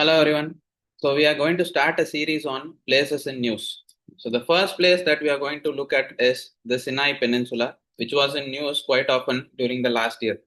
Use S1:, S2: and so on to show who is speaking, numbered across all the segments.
S1: Hello everyone. So we are going to start a series on places in news. So the first place that we are going to look at is the Sinai Peninsula, which was in news quite often during the last year.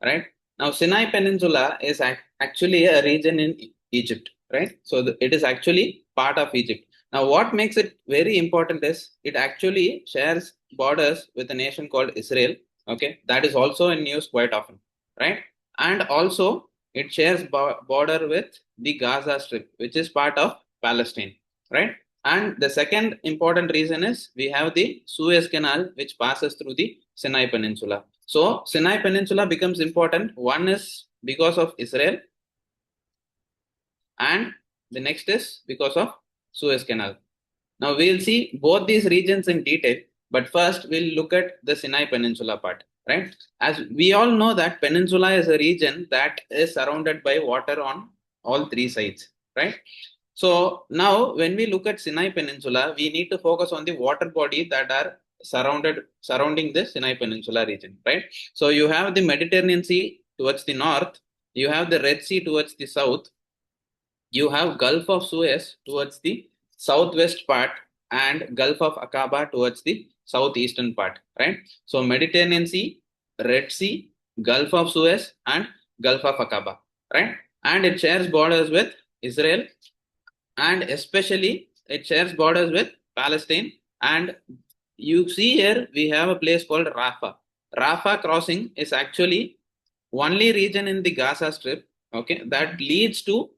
S1: Right now, Sinai Peninsula is actually a region in Egypt. Right, so it is actually part of Egypt. Now, what makes it very important is it actually shares borders with a nation called Israel. Okay, that is also in news quite often. Right, and also it shares border with the Gaza Strip, which is part of Palestine, right? And the second important reason is we have the Suez Canal, which passes through the Sinai Peninsula. So Sinai Peninsula becomes important. One is because of Israel, and the next is because of Suez Canal. Now we'll see both these regions in detail, but first we'll look at the Sinai Peninsula part, right? As we all know that Peninsula is a region that is surrounded by water on all three sides, right? So now when we look at Sinai Peninsula, we need to focus on the water body that are surrounding the Sinai Peninsula region, right? So you have the Mediterranean Sea towards the north, you have the Red Sea towards the south, you have Gulf of Suez towards the southwest part and Gulf of Aqaba towards the southeastern part, right? So Mediterranean Sea, Red Sea, Gulf of Suez and Gulf of Aqaba, right? And it shares borders with Israel, and especially it shares borders with Palestine. And you see here we have a place called Rafah. Rafah crossing is actually only region in the Gaza Strip, okay, that leads to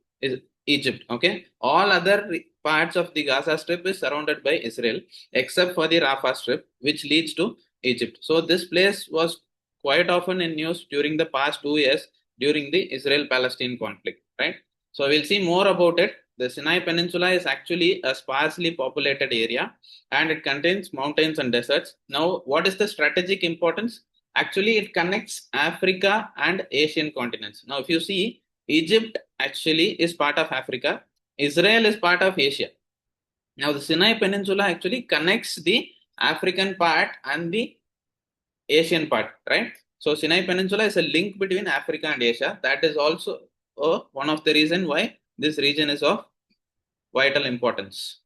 S1: Egypt. Okay, all other parts of the Gaza Strip is surrounded by Israel, except for the Rafah Strip, which leads to Egypt. So this place was quite often in news during the past 2 years during the Israel-Palestine conflict. Right. So we'll see more about it. The Sinai Peninsula is actually a sparsely populated area, and it contains mountains and deserts. Now, what is the strategic importance? Actually, it connects Africa and Asian continents. Now, if you see, Egypt actually is part of Africa, Israel is part of Asia. Now, the Sinai Peninsula actually connects the African part and the Asian part, right? So, Sinai Peninsula is a link between Africa and Asia. That is also one of the reasons why this region is of vital importance.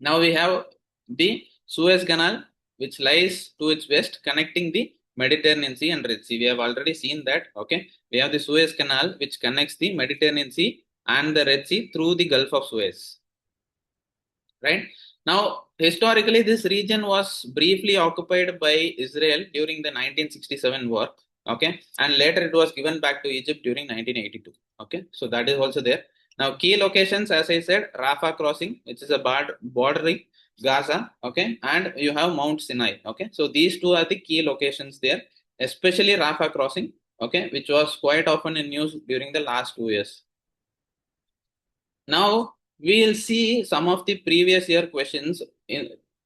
S1: Now we have the Suez Canal, which lies to its west, connecting the Mediterranean Sea and Red Sea. We have already seen that. Okay, we have the Suez Canal, which connects the Mediterranean Sea and the Red Sea through the Gulf of Suez. Right now, historically, this region was briefly occupied by Israel during the 1967 war. Okay, and later it was given back to Egypt during 1982. Okay, so that is also there. Now, key locations, as I said, Rafah crossing, which is a bordering Gaza, okay, and you have Mount Sinai, okay. So these two are the key locations there, especially Rafah crossing, okay, which was quite often in news during the last 2 years. Now, we'll see some of the previous year questions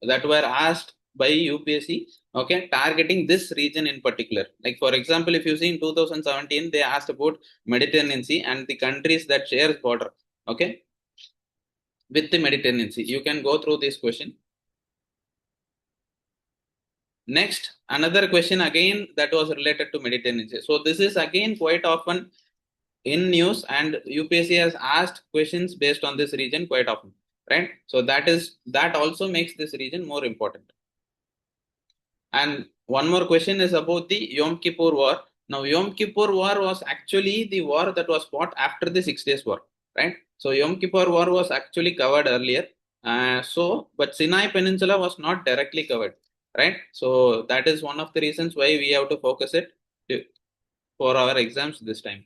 S1: that were asked by UPSC, okay, targeting this region in particular. Like for example, if you see in 2017, they asked about Mediterranean Sea and the countries that shares border, okay, with the Mediterranean Sea. You can go through this question. Next, another question again that was related to Mediterranean Sea. So this is again quite often in news, and UPSC has asked questions based on this region quite often, right? So that also makes this region more important. And one more question is about the Yom Kippur War. Now, Yom Kippur War was actually the war that was fought after the 6 Days War, right? So Yom Kippur War was actually covered earlier. But Sinai Peninsula was not directly covered, right? So that is one of the reasons why we have to focus it for our exams this time.